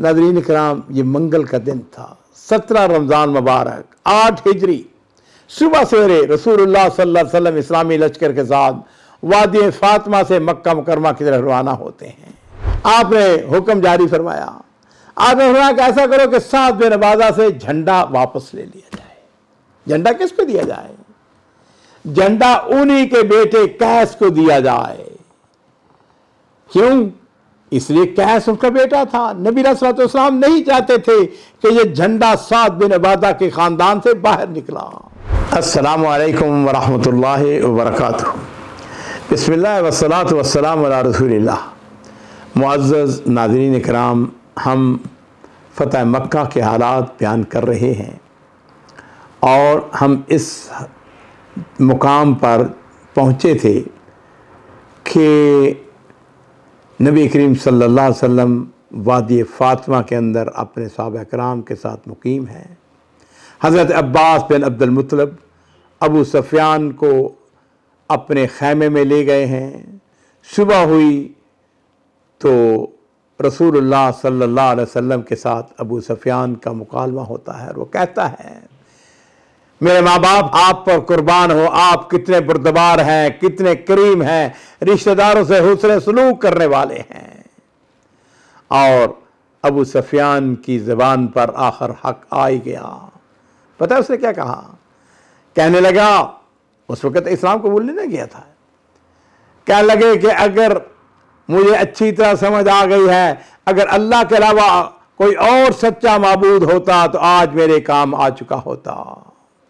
नाज़रीन किराम, ये मंगल का दिन था, 17 रमज़ान मुबारक, 8 हिजरी। सुबह सवेरे रसूलुल्लाह सल्लल्लाहु अलैहि वसल्लम इस्लामी लश्कर के साथ वादी फातिमा से मक्का मुकरमा की तरफ रवाना होते हैं। आपने हुक्म जारी फरमाया, आपने फरमाया कि ऐसा करो कि साद बिन उबादा से झंडा वापस ले लिया जाए। झंडा किसको दिया जाए? झंडा उन्हीं के बेटे कैस को दिया जाए। क्यों? इसलिए कैस उसका बेटा था। नबी अलैहि सलाम नहीं चाहते थे कि यह झंडा साद बिन उबादा के खानदान से बाहर निकला। अस्सलामु अलैकुम वरहमतुल्लाहि वबरकातुहू। बिस्मिल्लाह वस्सलातु वस्सलामु अला रसूलिल्लाह। मुअज़्ज़ज़ नाज़रीन किराम, हम फ़तह मक्का के हालात बयान कर रहे हैं और हम इस मुकाम पर पहुँचे थे कि नबी करीम सल्लल्लाहु अलैहि वसल्लम वादी फातिमा के अंदर अपने सहाबा कराम के साथ मुकीम हैं। हज़रत अब्बास बिन अब्दुल मुत्तलिब अबू सुफ़ियान को अपने खैमे में ले गए हैं। सुबह हुई तो रसूलुल्लाह सल्लल्लाहु अलैहि वसल्लम के साथ अबू सुफ़ियान का मुकालमा होता है और वो कहता है, मेरे माँ बाप आप पर कुर्बान हो, आप कितने बुर्दबार हैं, कितने करीम हैं, रिश्तेदारों से हुस्न सलूक करने वाले हैं। और अबू सुफ़ियान की ज़बान पर आखिर हक आ ही गया। पता है उसने क्या कहा? कहने लगा, उस वक़्त इस्लाम कबूल नहीं किया था, कहने लगे कि अगर मुझे अच्छी तरह समझ आ गई है, अगर अल्लाह के अलावा कोई और सच्चा माबूद होता तो आज मेरे काम आ चुका होता।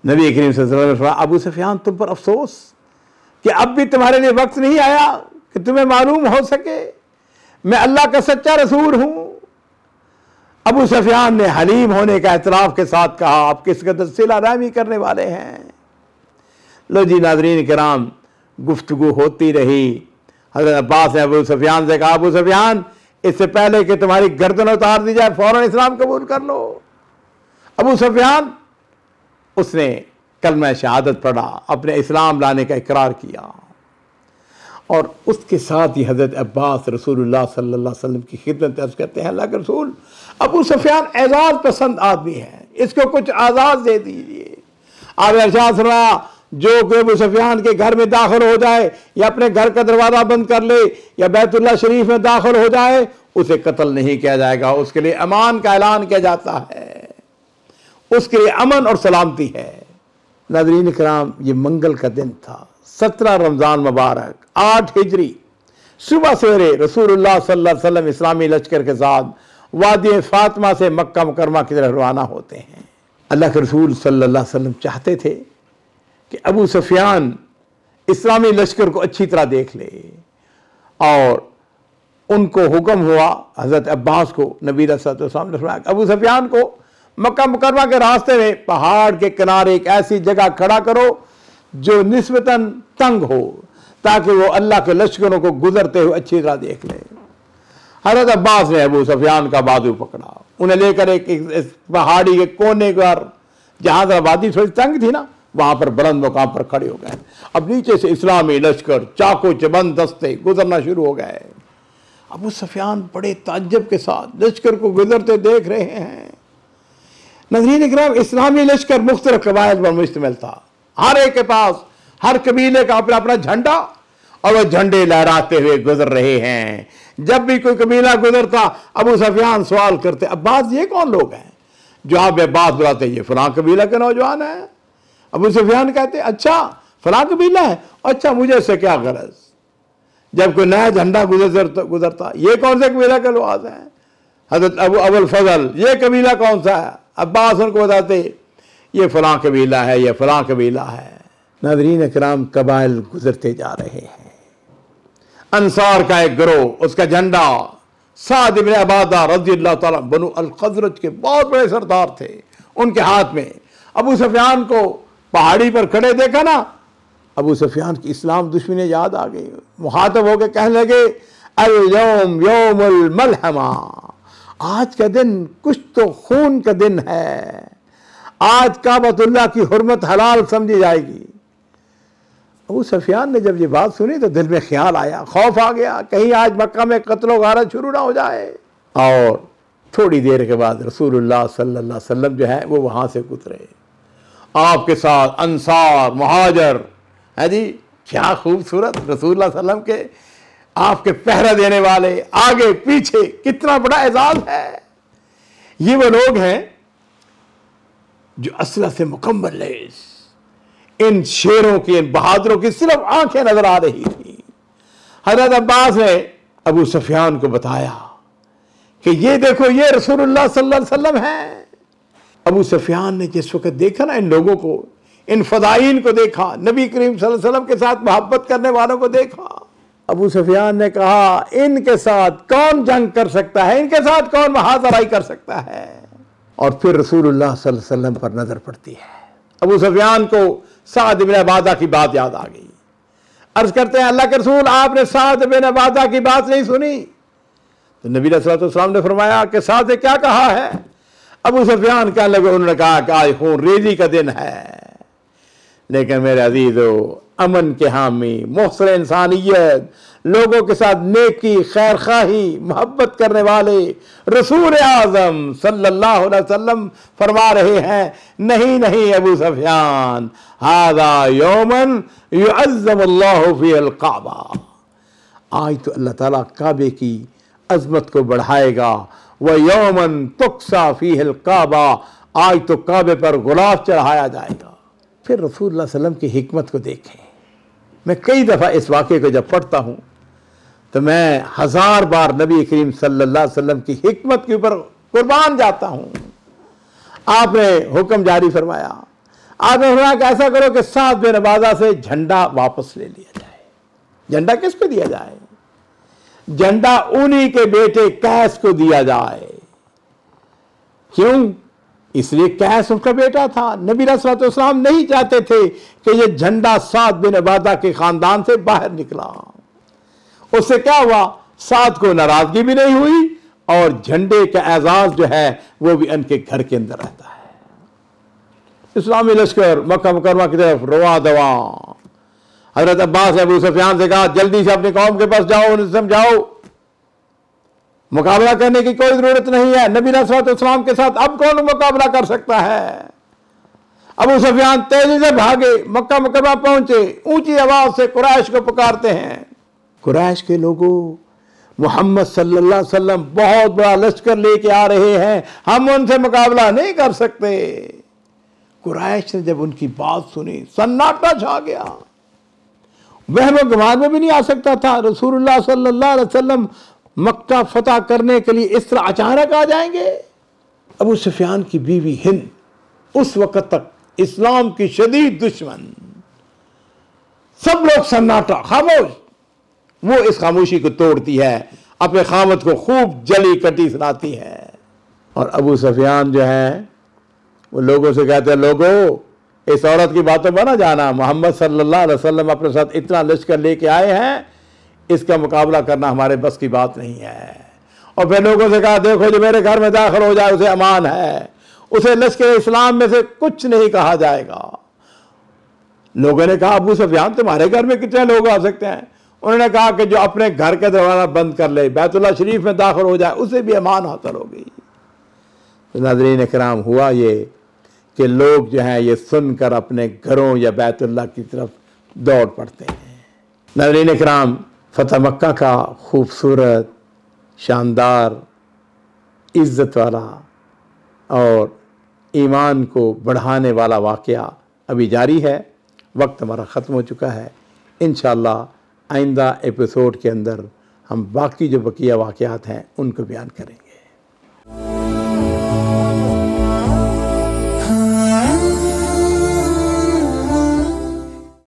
नबी करीम सल्लल्लाहु अलैहि वसल्लम, अबू सुफ़ियान तुम पर अफसोस कि अब भी तुम्हारे लिए वक्त नहीं आया कि तुम्हें मालूम हो सके मैं अल्लाह का सच्चा रसूल हूं। अबू सुफ़ियान ने हलीम होने का एतराफ़ के साथ कहा, आप किस कदर सिला रहमी करने वाले हैं। लो जी नाज़रीन किराम, गुफ्तगू होती रही। हज़रत अब्बास ने अबू सुफ़ियान से कहा, अबू सुफ़ियान, इससे पहले कि तुम्हारी गर्दन उतार दी जाए फ़ौरन इस्लाम कबूल कर लो। अबू सुफ़ियान, उसने कलमा शहादत पढ़ा, अपने इस्लाम लाने का इकरार किया और उसके साथ ही हज़रत अब्बास रसूलुल्लाह सल्लल्लाहु अलैहि वसल्लम की खिदमत अर्ज़ करते हैं, अल्लाह के रसूल, अबू सुफ़ियान एजाज़ पसंद आदमी है, इसको कुछ आज़ाद दे दीजिए। आपने इरशाद फरमाया, जो कोई अबू सुफ़ियान के घर में दाखिल हो जाए या अपने घर का दरवाज़ा बंद कर ले या बैतुल्लाह शरीफ में दाखिल हो जाए, उसे कत्ल नहीं किया जाएगा, उसके लिए अमान का ऐलान किया जाता है, उसके लिए अमन और सलामती है। नाज़रीन किराम, ये मंगल का दिन था, 17 रमज़ान मुबारक, 8 हिजरी। सुबह सवेरे रसूलुल्लाह सल्लल्लाहु अलैहि वसल्लम इस्लामी लश्कर के साथ वादी फातिमा से मक्का मुकरमा की तरफ रवाना होते हैं। अल्लाह के रसूल सल्लल्लाहु अलैहि वसल्लम चाहते थे कि अबू सुफ़ियान इस्लामी लश्कर को अच्छी तरह देख ले और उनको हुक्म हुआ, हज़रत अब्बास को नबी अलैहि सलाम ने फरमाया, अबू सुफ़ियान को मक्का मुकरमा के रास्ते में पहाड़ के किनारे एक ऐसी जगह खड़ा करो जो निस्बतन तंग हो, ताकि वो अल्लाह के लश्करों को गुजरते हुए अच्छी तरह देख ले। हज़रत अब्बास ने अबू सुफ़ियान का बाजू पकड़ा, उन्हें लेकर एक पहाड़ी के कोने पर, जहाँ जरा वादी थोड़ी तंग थी ना, वहाँ पर बुलंद मुकाम पर खड़े हो गए। अब नीचे से इस्लामी लश्कर चाको चबंद दस्ते गुजरना शुरू हो गए। अबू सुफ़ियान बड़े ताज्जुब के साथ लश्कर को गुजरते देख रहे हैं। नाज़रीन इकराम, इस्लामी लश्कर मुख्तलिफ कबाइल पर मुश्तमिल था, हर एक के पास, हर कबीले का अपना अपना झंडा और वह झंडे लहराते हुए गुजर रहे हैं। जब भी कोई कबीला गुजरता, अबू सुफ़ियान सवाल करते, अब्बास ये कौन लोग हैं? जवाब अब्बास बुलाते, ये फलां कबीला के नौजवान हैं। अबू सुफ़ियान कहते, अच्छा फलां कबीला है, अच्छा मुझे इससे क्या गरज। जब कोई नया झंडा गुजरता, ये कौन से कबीला के लोग हैं? हज़रत अबुल फजल, ये कबीला कौन सा है? अब्बास उनको बताते, ये फलां कबीला है, ये फलां कबीला है। नाज़रीन इकराम, कबाइल गुजरते जा रहे हैं। अंसार का एक गिरोह, उसका झंडा साद इब्न उबादा रज़ियल्लाहु ताला बनु अल-खज़रज के बहुत बड़े सरदार थे, उनके हाथ में। अबू सुफ़ियान को पहाड़ी पर खड़े देखा ना, अबू सुफ़ियान की इस्लाम दुश्मनी याद आ गई। मुखातब होकर कहने लगे, अल यौम यौमुल मलहमा, आज का दिन कुछ तो खून का दिन है, आज काबतुल्लाह की हुर्मत हलाल समझी जाएगी। अबू सुफ़ियान ने जब ये बात सुनी तो दिल में ख्याल आया, खौफ आ गया, कहीं आज मक्का में कत्लो गारत शुरू ना हो जाए। और थोड़ी देर के बाद रसूलुल्लाह सल्लल्लाहु अलैहि वसल्लम जो है वो वहाँ से गुजरे। आपके साथ अंसार मुहाजिर है जी, क्या खूबसूरत रसूलुल्लाह सल्लल्लाहु अलैहि वसल्लम के आपके पहरा देने वाले आगे पीछे, कितना बड़ा एजाज है। ये वो लोग हैं जो असला से मुकम्मल लैस, इन शेरों की, इन बहादुरों की सिर्फ आंखें नजर आ रही थी। हजरत अब्बास ने अबू सुफियान को बताया कि ये देखो, ये रसूलुल्लाह सल्लल्लाहु अलैहि वसल्लम है। अबू सुफियान ने जिस वक्त देखा ना इन लोगों को, इन फदाइन को देखा, नबी करीम सल्लल्लाहु अलैहि वसल्लम के साथ मोहब्बत करने वालों को देखा, अबू सुफियान ने कहा इनके साथ कौन जंग कर सकता है, इनके साथ कौन महाजराई कर सकता है। और फिर रसूलुल्लाह सल्लल्लाहु अलैहि वसल्लम पर नजर पड़ती है। अबू सुफियान को साद इब्न उबादा की बात याद आ गई। अर्ज करते हैं अल्लाह के रसूल, आपने साद इब्न उबादा की बात नहीं सुनी? तो नबी सल्लल्लाहु अलैहि वसल्लम ने फरमाया कि साद ने क्या कहा है? अबू सुफियान कहने लगे, उन्होंने कहा कि आज खून रेजी का दिन है, लेकिन मेरे अजीजों, अमन के हामी, मुहसिन इंसानियत, लोगों के साथ नेकी, खैर खाही, मोहब्बत करने वाले रसूल आज़म सल्लल्लाहु अलैहि वसल्लम फरमा रहे हैं, नहीं नहीं अबू सुफियान, हाज़ा यौमन युअज़्ज़मुल्लाहु फ़ीहिल काबा, आज तो अल्लाह ताला काबे की अजमत को बढ़ाएगा। व यौमन तुक्सा फ़ीहिल काबा, आज तो काबे पर गुलाब चढ़ाया जाएगा। फिर रसूलुल्लाह सल्लल्लाहु अलैहि वसल्लम की हिकमत को देखें। मैं कई दफ़ा इस वाक़े को जब पढ़ता हूँ तो मैं 1000 बार नबी करीम सल्लल्लाहु अलैहि वसल्लम की हिकमत के ऊपर कुर्बान जाता हूँ। आपने हुक्म जारी फरमाया, आपने फरमाया कि ऐसा करो कि साद बिन उबादा से झंडा वापस ले लिया जाए। झंडा किसको दिया जाए? झंडा उन्हीं के बेटे कैस को दिया जाए। क्यों? इसलिए कैस उसका बेटा था। नबी सल्लल्लाहु अलैहि वसल्लम नहीं चाहते थे कि यह झंडा साद बिन उबादा के खानदान से बाहर निकला। उससे क्या हुआ? साद को नाराजगी भी नहीं हुई और झंडे का एजाज जो है वो भी उनके घर के अंदर रहता है। इस्लामी लश्कर मक्का मुकर्रमा की तरफ रवा दवा। हजरत अब्बास ने अबू सुफियान से कहा, जल्दी से अपनी कौम के पास जाओ, उन्हें समझाओ मुकाबला करने की कोई जरूरत नहीं है। नबी सल्लल्लाहु अलैहि वसल्लम के साथ अब कौन मुकाबला कर सकता है? अबू सुफियान तेजी से भागे, मक्का मुकर्रमा पहुंचे, ऊंची आवाज से कुरैश को पुकारते हैं। कुरैश के लोगों, मोहम्मद सल्लल्लाहु अलैहि वसल्लम बहुत बड़ा लश्कर लेके आ रहे हैं, हम उनसे मुकाबला नहीं कर सकते। कुरैश ने जब उनकी बात सुनी, सन्नाटा छा गया। वह गुमान में भी नहीं आ सकता था रसूलुल्लाह सल्लल्लाहु अलैहि वसल्लम मक्का फतह करने के लिए इस तरह अचानक आ जाएंगे। अबू सुफियान की बीवी हिंद उस वक्त तक इस्लाम की शदीद दुश्मन, सब लोग सन्नाटा, खामोश। वो इस खामोशी को तोड़ती है, अपने खामद को खूब जली कटी सुनाती है। और अबू सुफियान जो है वो लोगों से कहते हैं, लोगों इस औरत की बातों पर ना जाना, मोहम्मद सल्लल्लाहु अलैहि वसल्लम अपने साथ इतना लश्कर लेके आए हैं, इसका मुकाबला करना हमारे बस की बात नहीं है। और फिर लोगों से कहा, देखो जो मेरे घर में दाखिल हो जाए उसे अमान है, उसे लश्कर इस्लाम में से कुछ नहीं कहा जाएगा। लोगों ने कहा, अबू सुफियान तुम्हारे घर में कितने लोग आ सकते हैं? उन्होंने कहा कि जो अपने घर का दरवाजा बंद कर ले, बैतुल्लाह शरीफ में दाखिल हो जाए, उसे भी अमान हासिल होगी। तो नाज़रीन इकराम, हुआ ये कि लोग जो हैं ये सुनकर अपने घरों या बैतुल्लाह की तरफ दौड़ पड़ते हैं। नाज़रीन इकराम, फतह मक्का का खूबसूरत, शानदार, इज़्ज़त वाला और ईमान को बढ़ाने वाला वाक़या अभी जारी है। वक्त हमारा ख़त्म हो चुका है। इंशाअल्लाह आइंदा एपिसोड के अंदर हम बाकी जो बकिया वाक़यात हैं उनको बयान करेंगे।